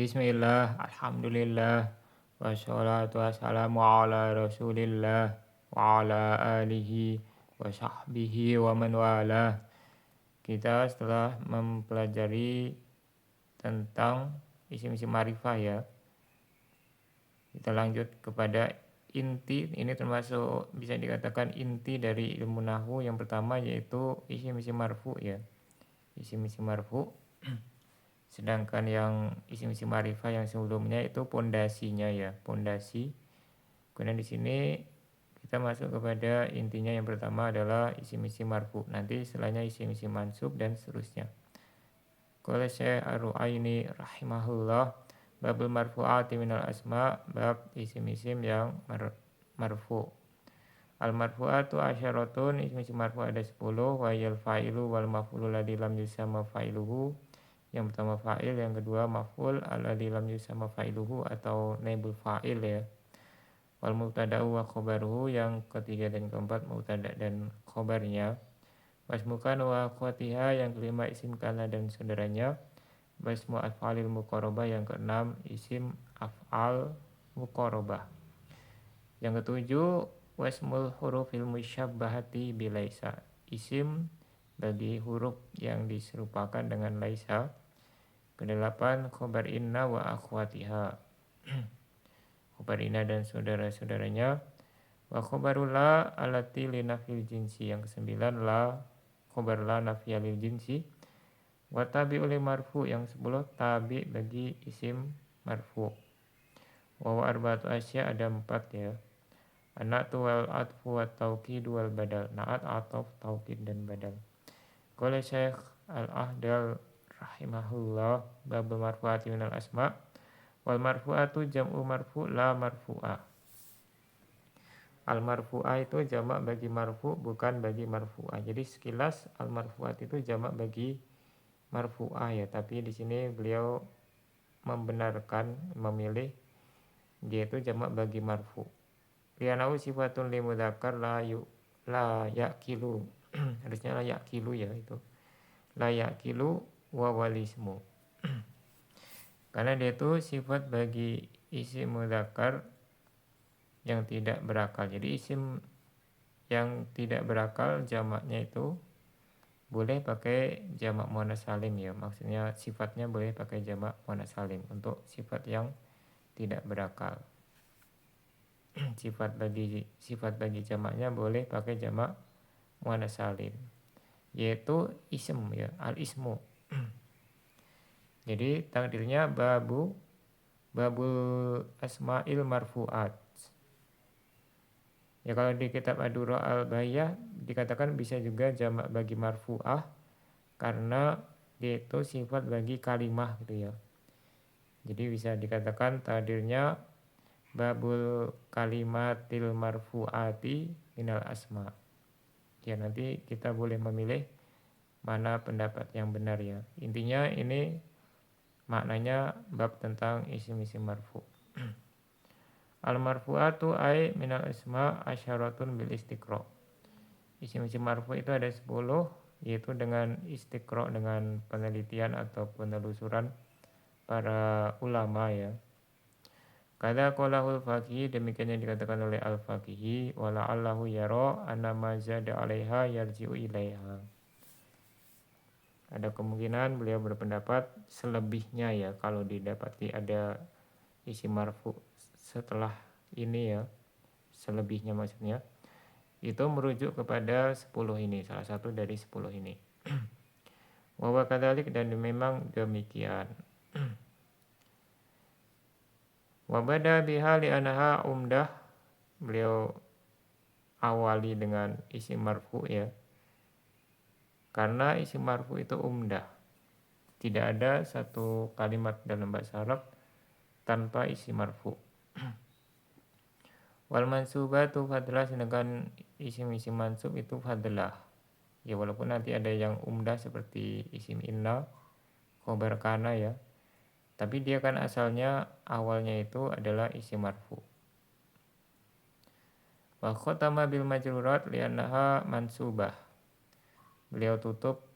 Bismillah, alhamdulillah, wassalatu wassalamu ala rasulillah, wa ala alihi wa sahbihi wa man wala. Kita setelah mempelajari tentang isim-isim ma'rifah ya, kita lanjut kepada inti. Ini termasuk bisa dikatakan inti dari ilmu nahwu. Yang pertama yaitu isim-isim marfu ya, isim-isim marfu. Sedangkan yang isim-isim ma'rifah yang sebelumnya itu pondasinya ya, pondasi. Kemudian di sini kita masuk kepada intinya. Yang pertama adalah isim-isim marfu. Nanti setelahnya isim-isim mansub dan seterusnya. Qala Syekh Ar-Ru'aini rahimahullah, babul marfu'ati minal asma, bab isim-isim yang marfu. Al marfu'atu asyaratun, isim-isim marfu ada 10, wa yal fa'ilu wal maf'ulu ladzi lam yusamma fa'iluhu. Yang pertama fa'il, yang kedua maf'ul alladzi lam yusamma fa'iluhu atau naibul fa'il ya. Wal mubtada'u wa khabaruhu, yang ketiga dan keempat mubtada' dan khabarnya. Wasmukan wa akhwatiha, yang kelima isim kana dan saudaranya. Wasmu af'alil muqarrabah, yang keenam isim af'al muqarrabah. Yang ketujuh wasmul hurufil musyabbahati bilaisa, isim bagi huruf yang diserupakan dengan laisa. Kedelapan khobar inna wa akhwatiha, khobar inna dan saudara-saudaranya. Wa khobarul la alati linafil jinsi, yang kesembilan la, khobar la nafiyalil jinsi. Wa tabi'ul marfu, yang 10 tabi bagi isim marfu. Wa arba'atu asya, ada 4 ya. An-na'tu wal atfu wa tauqid wal badal, na'at, ataf, tauqid dan badal. Qala Syekh Al-Ahdal rahimahullah, babul marfu'ati minal asma. Wal marfu'atu jam'u marfu' la marfu'ah. Al marfu'ah itu jamak bagi marfu', bukan bagi marfu'ah. Jadi sekilas al marfu'at itu jamak bagi marfu'ah ya, tapi di sini beliau membenarkan, memilih dia itu jamak bagi marfu'. Lianau sifatun li mudzakkar la yaqilu. Harusnya la yaqilu ya, itu la yaqilu wa walismu. Karena dia itu sifat bagi isim mudzakkar yang tidak berakal. Jadi isim yang tidak berakal jamaknya itu boleh pakai jamak muannats salim ya. Maksudnya sifatnya boleh pakai jamak muannats salim untuk sifat yang tidak berakal. sifat bagi jamaknya boleh pakai jamak muannats salim, yaitu ism ya, al ismu. Jadi takdirnya babul asma'il marfu'at. Ya kalau di kitab Ad-Durra al-Bahiyah dikatakan bisa juga jamak bagi marfu'ah karena dia itu sifat bagi kalimah gitu ya. Jadi bisa dikatakan takdirnya babul kalimatil marfu'ati minal asma. Ya nanti kita boleh memilih mana pendapat yang benar ya. Intinya ini maknanya bab tentang isim-isim marfu'. Al marfu'atu ay minal asma asyaratun bil istiqra. Isim-isim marfu' itu ada 10, yaitu dengan istiqra, dengan penelitian atau penelusuran para ulama ya. Kada qolahul faqih, demikian yang dikatakan oleh al-faqihi, wala allahu yara anna ma zada 'alaiha yarji'u ilaiha. Ada kemungkinan beliau berpendapat selebihnya ya, kalau didapati ada isim marfu setelah ini ya, selebihnya maksudnya, itu merujuk kepada 10 ini, salah satu dari 10 ini. Wa kadzalik, dan memang demikian. Wa bada biha li anha umdah, beliau awali dengan isim marfu ya, karena isim marfu itu umdah. Tidak ada satu kalimat dalam bahasa Arab tanpa isim marfu. Wal mansubatu fadlah, sedangkan isim-isim mansub itu fadlah. Ya walaupun nanti ada yang umdah seperti isim inna, khobar kana ya, tapi dia kan asalnya awalnya itu adalah isim marfu. Wa khatama bil majrurat li'annaha mansubah. Beliau tutup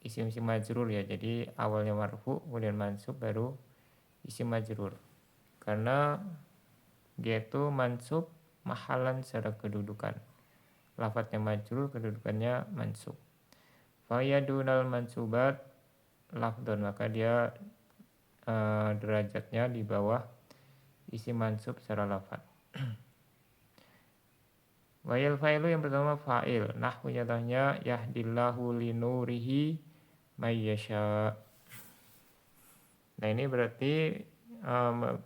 isim-isim majrur ya, jadi awalnya marfu kemudian mansub baru isim majrur. Karena dia itu mansub mahalan secara kedudukan. Lafadznya majrur, kedudukannya mansub. Fayadunal mansubat lafdon, maka dia derajatnya di bawah isim mansub secara lafad. Wayal fa'ilu yang pertama fa'il. Nahwu nyatanya yahdillahu linurihi mayyasha. Nah ini berarti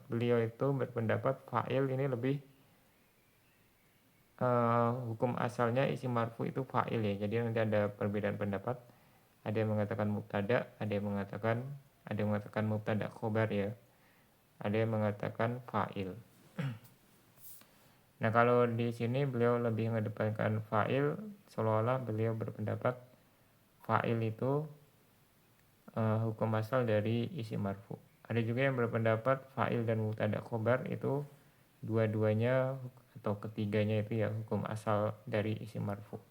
beliau itu berpendapat fa'il ini lebih hukum asalnya isim marfu itu fa'il ya. Jadi nanti ada perbedaan pendapat. Ada yang mengatakan mubtada, ada yang mengatakan mubtada khobar ya. Ada yang mengatakan fa'il. Nah kalau di sini beliau lebih mengedepankan fa'il, seolah-olah beliau berpendapat fa'il itu hukum asal dari isim marfu. Ada juga yang berpendapat fa'il dan mubtada khobar itu dua-duanya atau ketiganya itu ya hukum asal dari isim marfu.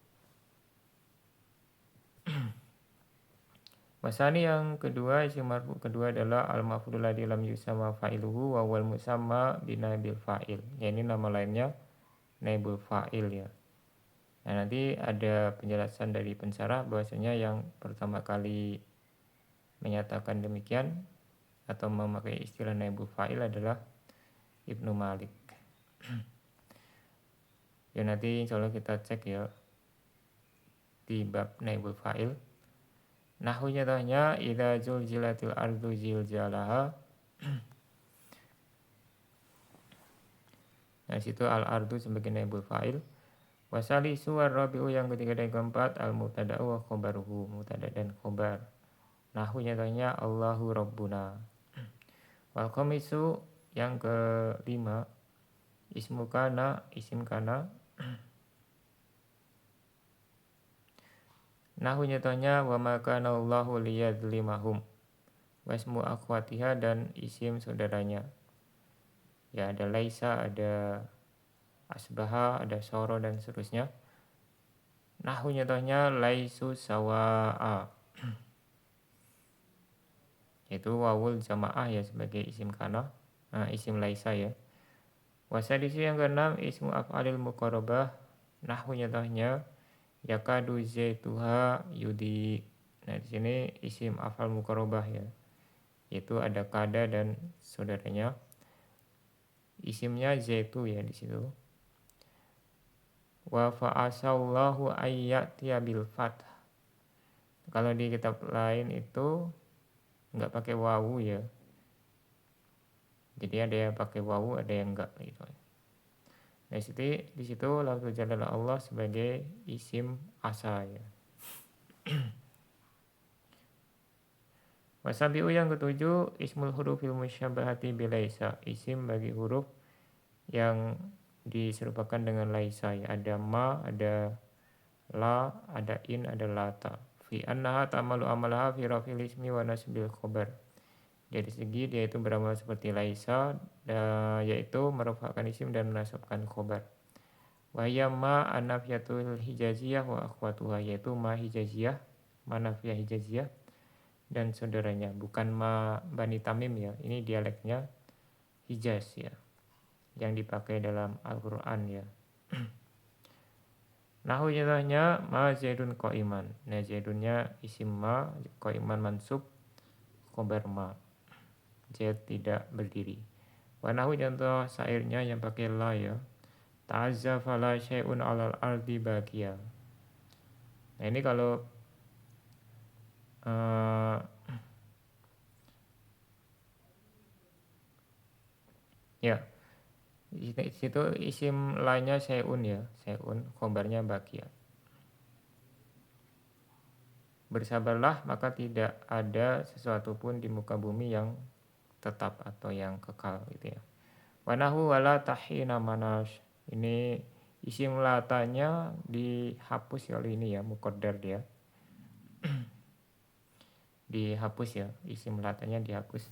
Masani yang kedua, isim marfu kedua adalah al-maf'ul ladzi lam yusamma fa'iluhu wa wal musamma binabil fa'il. Ya ini nama lainnya naibul fa'il ya. Nah nanti ada penjelasan dari pensarah bahwasanya yang pertama kali menyatakan demikian atau memakai istilah naibul fa'il adalah Ibnu Malik. Ya nanti insya Allah kita cek ya di bab naibul fa'il. Nahwu nyatanya idza zulzilatil ardu zilzalaha. Nah situ al ardu sebagai naibul fa'il. Wasali suwar rabi'u yang ketiga dan keempat al mubtada'u wa khobaruhu, mubtada dan khobar. Nahwu nyatanya Allahu Rabbuna. Wal khamisu yang kelima ismu kana, isim kana. Nahwu nyatanya wa ma kana Allahu liyadzlimahum. Wasmu akhwatiha dan isim saudaranya. Ya ada laisa, ada asbaha, ada soro dan seterusnya. Nahwu nyatanya laisu sawa'a. Itu wawul jamaah ya sebagai isim kana, isim laisa ya. Wasadisi yang keenam ismu af'alil muqarabah. Nahwu nyatanya yakadu zaituha yudi. Nah di sini isim af'al muqarabah ya. Yaitu ada kada dan saudaranya. Isimnya zaitu ya di situ. Wa fa'asallahu ayyatiya bil fath. Kalau di kitab lain itu enggak pakai wawu ya. Jadi ada yang pakai wawu, ada yang enggak gitu. Nah, di situ lafzul jalalah Allah sebagai isim asa ya. Wasabi'u yang ketujuh ismul hurufil musyabahati bilaisa, isim bagi huruf yang diserupakan dengan laisa ya. Ada ma, ada la, ada in, ada lata. Fi annaha ta'malu amalaha fi rafil ismi wa nasbil khobar. Dari segi dia itu beramal seperti laisa, yaitu merufakkan isim dan menasabkan khobar. Wahya ma anafiyatul hijaziyah wa akhwatuha, yaitu ma hijaziyah, ma nafiyah hijaziyah dan saudaranya, bukan ma Bani Tamim ya. Ini dialeknya Hijaz ya, yang dipakai dalam Al-Qur'an ya. Nahwu contohnya ma zaidun qaiman. Nah zaidunnya isim ma, qaiman mansub, khobar ma. Zaid tidak berdiri. Wa nahwu contoh syairnya yang pakai la ya. Ta'azza fala syai'un 'alal ardi baqiya. Nah ini kalau ya di situ isim lainnya syai'un ya, syai'un khobarnya baqiya. Bersabarlah maka tidak ada sesuatu pun di muka bumi yang tetap atau yang kekal gitu ya. Wa nahwu wala tahina manash. Ini isim latanya dihapus oleh ini ya, muqaddar dia. Dihapus ya, isim latanya dihapus.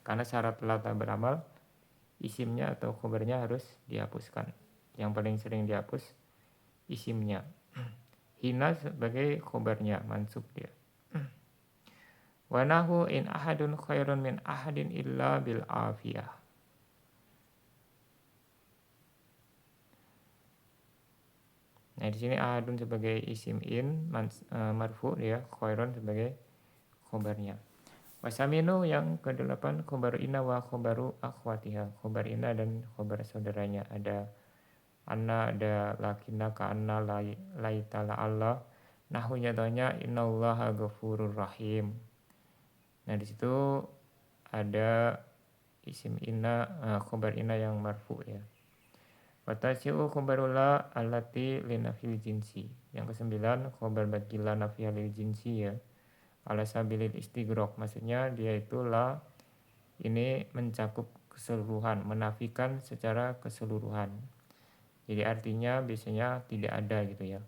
Karena syarat lata beramal, isimnya atau khobarnya harus dihapuskan. Yang paling sering dihapus isimnya. Hina sebagai khobarnya, mansub dia. Wa nahu in ahadun khairun min ahadin illa bil afiyah. Nah, di sini ahadun sebagai isim marfu ya, khairun sebagai khobarnya. Wasaminu yang ke-8 khobaru inna wa khobaru akhwatiha. Khobar inna dan khobar saudaranya. Ada anna, ada lakinna, ka anna, laitala Allah. Nahu nyatanya innallaha ghafurur rahim. Nah, di situ ada isim inna, khobar inna yang marfu ya. Watasi'u khobarula allati linafil jinsi. Yang ke-9 khobar badila nafiyah lil jinsi ya. Ala sabilil istighraq, maksudnya dia itulah ini mencakup keseluruhan, menafikan secara keseluruhan. Jadi artinya biasanya tidak ada gitu ya.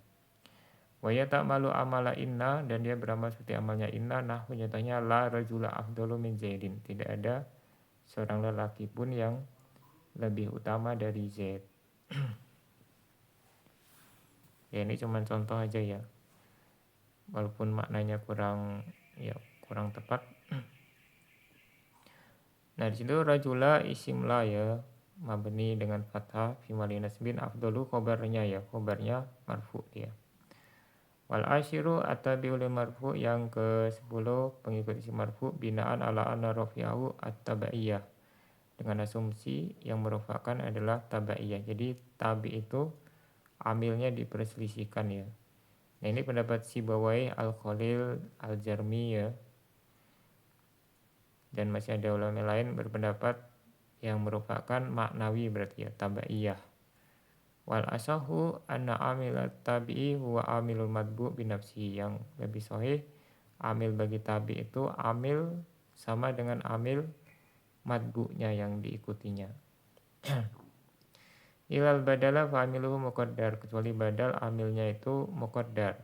Wa yata'malu amala inna, dan dia beramal seperti amalnya inna. Nah, nyatanya la rajula afdalu min Zaidin. Tidak ada seorang lelaki pun yang lebih utama dari Zaid. Ya, ini cuma contoh aja ya. Walaupun maknanya kurang tepat. Nah, di situ rajula isim la ya, mabni dengan fathah fi mali nasbin, afdalu khobarnya ya, khobarnya marfu ya. Wal asyiru at-tabi'ul marfu, yang ke-10 pengikut isim marfu binaan ala anna rafi'ahu at-tabaiyah, dengan asumsi yang merupakan adalah tabaiyah. Jadi tabi itu amilnya diperselisihkan ya. Nah, ini pendapat Sibawai, Al-Khalil, Al-Jarmi ya. Dan masih ada ulama lain berpendapat yang merupakan maknawi berarti ya, tabaiyah. Wal asahu anna amilat tabi'i huwa amilul madbu binafsi. Yang lebih sahih, amil bagi tabi itu amil sama dengan amil madbu'nya yang diikutinya. Ilal badala fa amiluhu muqaddar, kecuali badal amilnya itu muqaddar.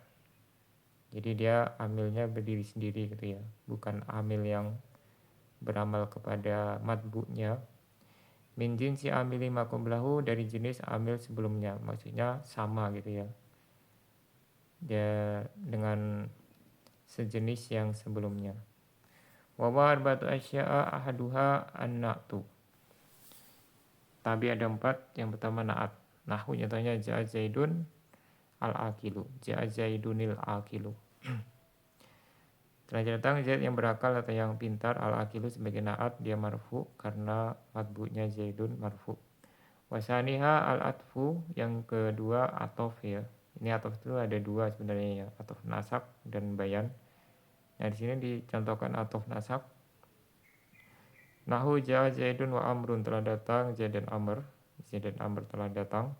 Jadi dia amilnya berdiri sendiri gitu ya, bukan amil yang beramal kepada madbu'nya. Min jinsi amili makumlahu, dari jenis amil sebelumnya, maksudnya sama gitu ya, dia dengan sejenis yang sebelumnya. Wa arba'atu asya'a ahaduha an-na'tu. Tabi ada 4, yang pertama naat. Nahu nyatanya ja'a zaidun al-akilu, ja'a zaidunil akilu. Telah datang Zaid yang berakal atau yang pintar, al-akilu sebagai naat, dia marfu karena matbu'nya Zaidun marfu. Wasaniha al-atfu, yang kedua atof ya. Ini atof itu ada 2 sebenarnya ya, atof nasab dan bayan. Nah, di sini dicontohkan atof nasab. Nahu ja'a Zaidun wa Amrun, telah datang Zaid dan Amr. Zaid dan Amr telah datang.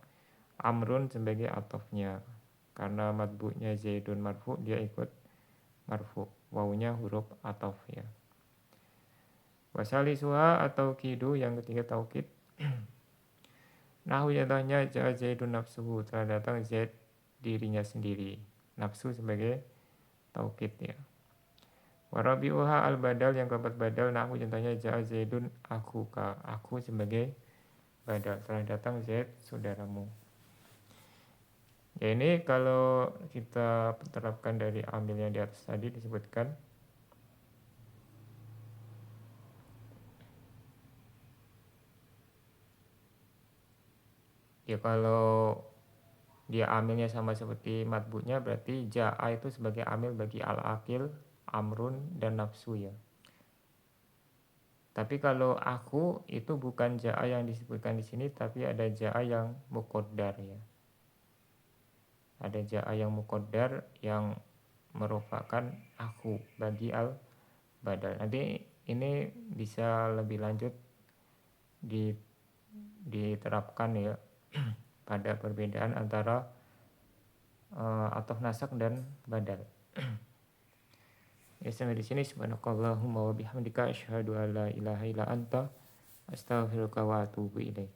Amrun sebagai atofnya, karena matbu'nya Zaidun marfu, dia ikut marfu. Wawunya huruf atof ya. Wasali suha atau kidu, yang ketiga taukid. Nahu jatuhnya ja'a Zaidun nafsuhu, telah datang Zaid dirinya sendiri. Nafsu sebagai taukid ya. Warabi'uha al-badal, yang keempat badal. Nahu contohnya ja'a Zaidun akhuka, aku sebagai badal, telah datang Zaid saudaramu. Ya, ini kalau kita terapkan dari amil yang di atas tadi disebutkan. Ya, kalau dia amilnya sama seperti matbu'nya, berarti ja'a itu sebagai amil bagi al-akil, amrun, dan nafsu ya. Tapi kalau aku itu bukan ja'a yang disebutkan di sini, tapi ada ja'a yang muqaddar ya. Ada ja'a yang muqaddar yang merupakan aku bagi al-badal. Nanti ini bisa lebih lanjut diterapkan ya pada perbedaan antara atof nasak dan badal. Ya, sampai di sini. Subhanakallahumma wa bihamdika asyhadu an la ilaha illa anta astaghfiruka wa atubu ilaik.